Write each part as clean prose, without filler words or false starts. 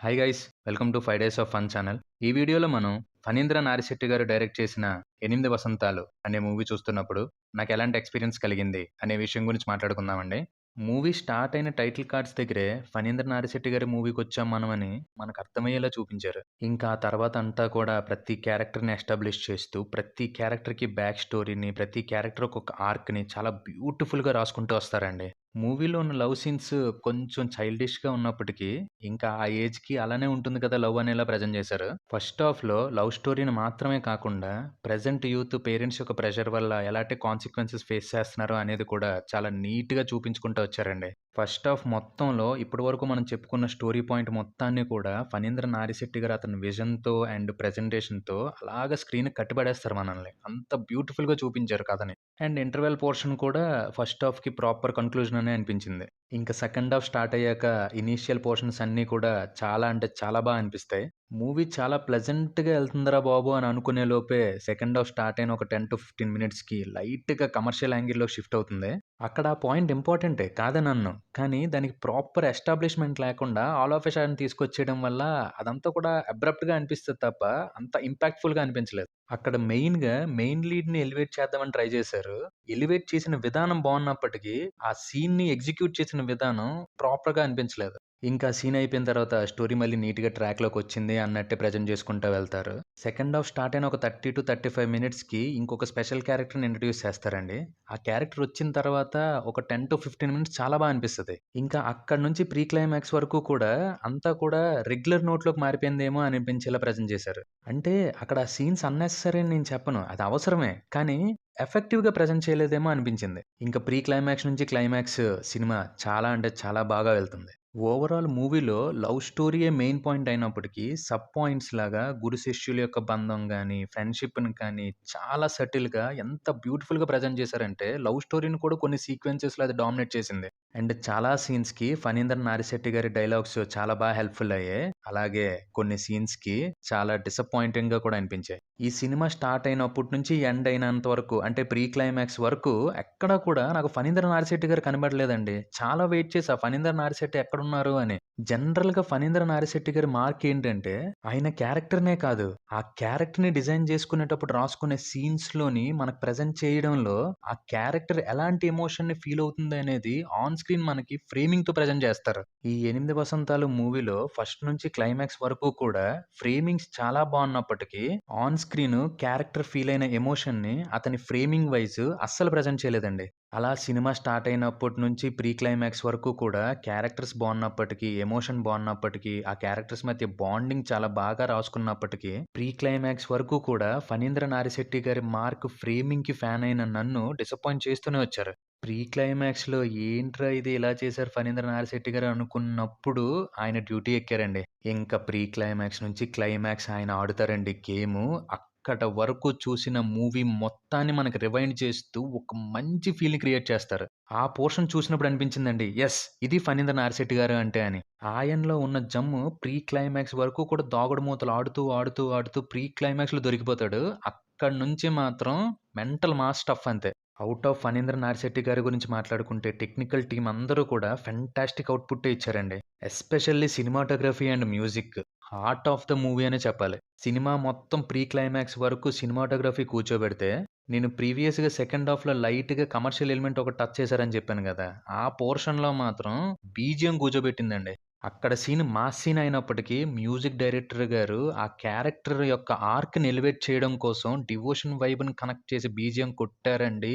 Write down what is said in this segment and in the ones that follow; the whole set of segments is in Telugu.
Hi guys, welcome to 5 days of fun channel. ఈ వీడియోలో మనం ఫణీంద్ర నారిశెట్టి గారు డైరెక్ట్ చేసిన 8 వసంతాలు అనే మూవీ చూస్తున్నప్పుడు నాకు ఎలాంటి ఎక్స్పీరియన్స్ కలిగింది అనే విషయం గురించి మాట్లాడుకుందామండి. మూవీ స్టార్ట్ అయిన టైటిల్ కార్డ్స్ దగ్గరే ఫణీంద్ర నారిశెట్టి గారి మూవీకి వచ్చాం మనం అని మనకు అర్థమయ్యేలా చూపించారు. ఇంకా ఆ తర్వాత అంతా కూడా ప్రతి క్యారెక్టర్ని ఎస్టాబ్లిష్ చేస్తూ ప్రతి క్యారెక్టర్కి బ్యాక్ స్టోరీని, ప్రతి క్యారెక్టర్ ఒక్కొక్క ఆర్క్ని చాలా బ్యూటిఫుల్గా రాసుకుంటూ వస్తారండి. మూవీలో ఉన్న లవ్ సీన్స్ కొంచెం చైల్డిష్‌గా ఉన్నప్పటికీ, ఇంకా ఆ ఏజ్‌కి అలానే ఉంటుంది కదా లవ్ అనేలా ప్రెజెంట్ చేశారు. ఫస్ట్ హాఫ్‌లో లవ్ స్టోరీని మాత్రమే కాకుండా, ప్రెజెంట్ యూత్ పేరెంట్స్ యొక్క ప్రెషర్ వల్ల ఎలాంటి కాన్సిక్వెన్సెస్ ఫేస్ చేస్తున్నారో అనేది కూడా చాలా నీట్‌గా చూపించుకుంటూ వచ్చారండి. ఫస్ట్ హాఫ్ మొత్తంలో ఇప్పటివరకు మనం చెప్పుకున్న స్టోరీ పాయింట్ మొత్తాన్ని కూడా ఫణీంద్ర నారిశెట్టి గారు అతని విజన్‌తో అండ్ ప్రెజెంటేషన్‌తో అలాగా స్క్రీన్‌కి కట్టిపడేస్తారు మనల్ని. అంత బ్యూటిఫుల్‌గా చూపించారు కథని. అండ్ ఇంటర్వెల్ పోర్షన్ కూడా ఫస్ట్ హాఫ్‌కి ప్రాపర్ కన్‌క్లూజన్ అనే అనిపించింది. ఇంకా సెకండ్ హాఫ్ స్టార్ట్ అయ్యాక ఇనీషియల్ పోర్షన్స్ అన్నీ కూడా చాలా అంటే చాలా అనిపిస్తాయి. మూవీ చాలా ప్లెజెంట్‌గా ఎళ్తుందిరా బాబు అని అనుకునే లోపే సెకండ్ హాఫ్ స్టార్ట్ అయిన ఒక 10-15 మినిట్స్‌కి లైట్‌గా కమర్షియల్ యాంగిల్‌లోకి షిఫ్ట్ అవుతుంది. అక్కడ ఆ పాయింట్ ఇంపార్టెంటే కాదనను. కానీ దానికి ప్రాపర్ ఎస్టాబ్లిష్‌మెంట్ లేకుండా ఆల్ ఆఫ్ ఎ సడెన్ తీసుకొచ్చేయడం వల్ల అదంతా కూడా అబ్రప్ట్‌గా అనిపిస్తది తప్ప అంత ఇంపాక్ట్‌ఫుల్‌గా అనిపించలేదు. అక్కడ మెయిన్‌గా మెయిన్ లీడ్‌ని ఎలివేట్ చేద్దామని ట్రై చేశారు. ఎలివేట్ చేసిన విధానం బావున్నప్పటికీ, ఆ సీన్‌ని ఎగ్జిక్యూట్ చేసిన విధానం ప్రాపర్‌గా అనిపించలేదు. ఇంకా సీన్ అయిపోయిన తర్వాత స్టోరీ మళ్ళీ నీట్‌గా ట్రాక్‌లోకొచ్చింది అన్నట్టే ప్రెజెంట్ చేసుకుంటా వెళ్తారు. సెకండ్ హాఫ్ స్టార్ట్ అయిన ఒక 30-35 మినిట్స్‌కి ఇంకొక స్పెషల్ క్యారెక్టర్‌ని ఇంట్రొడ్యూస్ చేస్తారండి. ఆ క్యారెక్టర్ వచ్చిన తర్వాత ఒక 10-15 మినిట్స్ చాలా అనిపిస్తది. ఇంకా అక్కడి నుంచి ప్రీ క్లైమాక్స్ వరకు కూడా అంతా కూడా రెగ్యులర్ నోట్‌లోకి మారిపోయిందేమో అనిపించేలా ప్రెజెంట్ చేశారు. అంటే అక్కడ సీన్స్ అన్నెసెసరీ అని నేను చెప్పను. అది అవసరమే. కానీ ఎఫెక్టివ్‌గా ప్రెజెంట్ చేయలేదేమో అనిపించింది. ఇంకా ప్రీ క్లైమాక్స్ నుంచి క్లైమాక్స్ సినిమా చాలా అంటే చాలా బాగా వెళ్తుంది. ఓవరాల్ మూవీలో లవ్ స్టోరీయే మెయిన్ పాయింట్ అయినప్పటికీ, సబ్ పాయింట్స్ లాగా గురు శిష్యుల యొక్క బంధం గాని, ఫ్రెండ్‌షిప్‌ని కానీ చాలా సటిల్‌గా ఎంత బ్యూటిఫుల్‌గా ప్రెజెంట్ చేశారంటే, లవ్ స్టోరీని కూడా కొన్ని సీక్వెన్సెస్‌లో అది డామినేట్ చేసింది. అండ్ చాలా సీన్స్‌కి ఫణీంద్ర నారిశెట్టి గారి డైలాగ్స్ చాలా హెల్ప్‌ఫుల్ అయ్యాయి. అలాగే కొన్ని సీన్స్‌కి చాలా డిసప్పాయింటింగ్‌గా కూడా అనిపించాయి. ఈ సినిమా స్టార్ట్ అయినప్పటి నుంచి ఎండ్ అయినంత వరకు అంటే ప్రీ క్లైమాక్స్ వరకు ఎక్కడా కూడా నాకు ఫణీంద్ర నారిశెట్టి గారు కనబడలేదండి. చాలా వెయిట్ చేశా ఫణీంద్ర నారిశెట్టి ఎక్కడున్నారు అని. జనరల్‌గా ఫణీంద్ర నారిశెట్టి గారి మార్క్ ఏంటంటే ఆయన క్యారెక్టర్‌నే కాదు, ఆ క్యారెక్టర్‌ని డిజైన్ చేసుకునేటప్పుడు రాసుకునే సీన్స్‌లోని మనకు ప్రెజెంట్ చేయడంలో ఆ క్యారెక్టర్ ఎలాంటి ఎమోషన్‌ని ఫీల్ అవుతుంది అనేది ఆన్ స్క్రీన్ మనకి ఫ్రేమింగ్‌తో ప్రెజెంట్ చేస్తారు. ఈ 8 వసంతాలు మూవీలో ఫస్ట్ నుంచి క్లైమాక్స్ వరకు కూడా ఫ్రేమింగ్స్ చాలా బాగున్నప్పటికీ, ఆన్ స్క్రీన్ క్యారెక్టర్ ఫీల్ అయిన ఎమోషన్‌ని అతని ఫ్రేమింగ్ వైస్ అస్సలు ప్రెజెంట్ చేయలేదండి. అలా సినిమా స్టార్ట్ అయినప్పటి నుంచి ప్రీ క్లైమాక్స్ వరకు కూడా క్యారెక్టర్స్ బాగున్నప్పటికీ, ఎమోషన్ బాగున్నప్పటికీ, ఆ క్యారెక్టర్స్ మధ్య బాండింగ్ చాలా బాగా రాసుకున్నప్పటికీ, ప్రీ క్లైమాక్స్ వరకు కూడా ఫణీంద్ర నారిశెట్టి గారి మార్క్ ఫ్రేమింగ్‌కి ఫ్యాన్ అయిన నన్ను డిసప్పాయింట్ చేస్తూనే వచ్చారు. ప్రీ క్లైమాక్స్‌లో ఏంట్రా ఇది ఇలా చేశారు ఫణీంద్ర నారిశెట్టి గారు అనుకున్నప్పుడు ఆయన డ్యూటీ ఎక్కారండి. ఇంకా ప్రీ క్లైమాక్స్ నుంచి క్లైమాక్స్ ఆయన ఆడుతారండి గేము. అక్కడ వరకు చూసిన మూవీ మొత్తాన్ని మనకి రివైండ్ చేస్తూ ఒక మంచి ఫీల్‌ని క్రియేట్ చేస్తారు. ఆ పోర్షన్ చూసినప్పుడు అనిపించిందండి. యెస్! ఇది ఫణీంద్ర నారిశెట్టి గారు అంటే అని. ఆయనలో ఉన్న జమ్ము ప్రీ క్లైమాక్స్ వరకు కూడా దాగుడు మూతలు ఆడుతూ ప్రీ క్లైమాక్స్‌లో దొరికిపోతాడు. అక్కడి నుంచి మాత్రం మెంటల్ మాస్ స్టఫ్ అంతే. ఔట్ ఆఫ్ ఫణీంద్ర నారిశెట్టి గారి గురించి మాట్లాడుకుంటే టెక్నికల్ టీమ్ అందరూ కూడా ఫెంటాస్టిక్ అవుట్‌పుట్టే ఇచ్చారండి. Especially cinematography and music heart of the movie అనే చెప్పాలి. సినిమా మొత్తం ప్రీ క్లైమాక్స్ వరకు సినిమాటోగ్రఫీ కూర్చోబెడితే, నేను ప్రీవియస్‌గా సెకండ్ హాఫ్‌లో లైట్‌గా కమర్షియల్ ఎలిమెంట్ ఒకటి టచ్ చేశారని చెప్పాను గదా! ఆ పోర్షన్‌లో మాత్రం బీజీఎం కూర్చోబెట్టిందండి. అక్కడ సీన్ మాస్ సీన్ అయినప్పటికీ మ్యూజిక్ డైరెక్టర్ గారు ఆ క్యారెక్టర్ యొక్క ఆర్క్‌ని ఎలివేట్ చేయడం కోసం డివోషన్ వైబ్‌ని కనెక్ట్ చేసి బీజీఎం కొట్టారండి.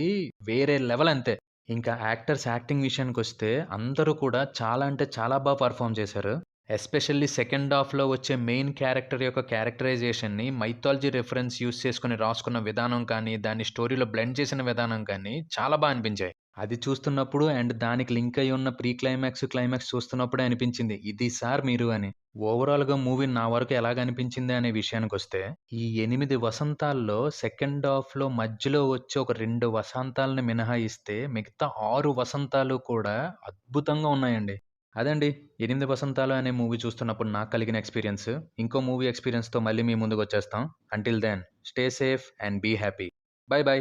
వేరే లెవెల్ అంతే. ఇంకా యాక్టర్స్ యాక్టింగ్ విషయానికొస్తే అందరూ కూడా చాలా అంటే చాలా పెర్ఫార్మ్ చేశారు. ఎస్పెషల్లీ సెకండ్ హాఫ్‌లో వచ్చే మెయిన్ క్యారెక్టర్ యొక్క క్యారెక్టరైజేషన్‌ని మైథాలజీ రిఫరెన్స్ యూజ్ చేసుకొని రాసుకున్న విధానం కానీ, దాన్ని స్టోరీలో బ్లెండ్ చేసిన విధానం కానీ చాలా అనిపించాయి. అది చూస్తున్నప్పుడు అండ్ దానికి లింక్ అయ్యి ఉన్న ప్రీ క్లైమాక్స్, క్లైమాక్స్ చూస్తున్నప్పుడే అనిపించింది. ఇది సార్ మీరు అని. ఓవరాల్‌గా మూవీ నా వరకు ఎలాగనిపించింది అనే విషయానికొస్తే, ఈ 8 వసంతాల్లో సెకండ్ హాఫ్‌లో మధ్యలో వచ్చే ఒక 2 వసంతాలను మినహాయిస్తే మిగతా 6 వసంతాలు కూడా అద్భుతంగా ఉన్నాయండి. అదండి 8 వసంతాలు అనే మూవీ చూస్తున్నప్పుడు నాకు కలిగిన ఎక్స్‌పీరియన్స్. ఇంకో మూవీ ఎక్స్‌పీరియన్స్‌తో మళ్ళీ మీ ముందుకొచ్చేస్తాం. Until then stay safe and be happy. Bye by.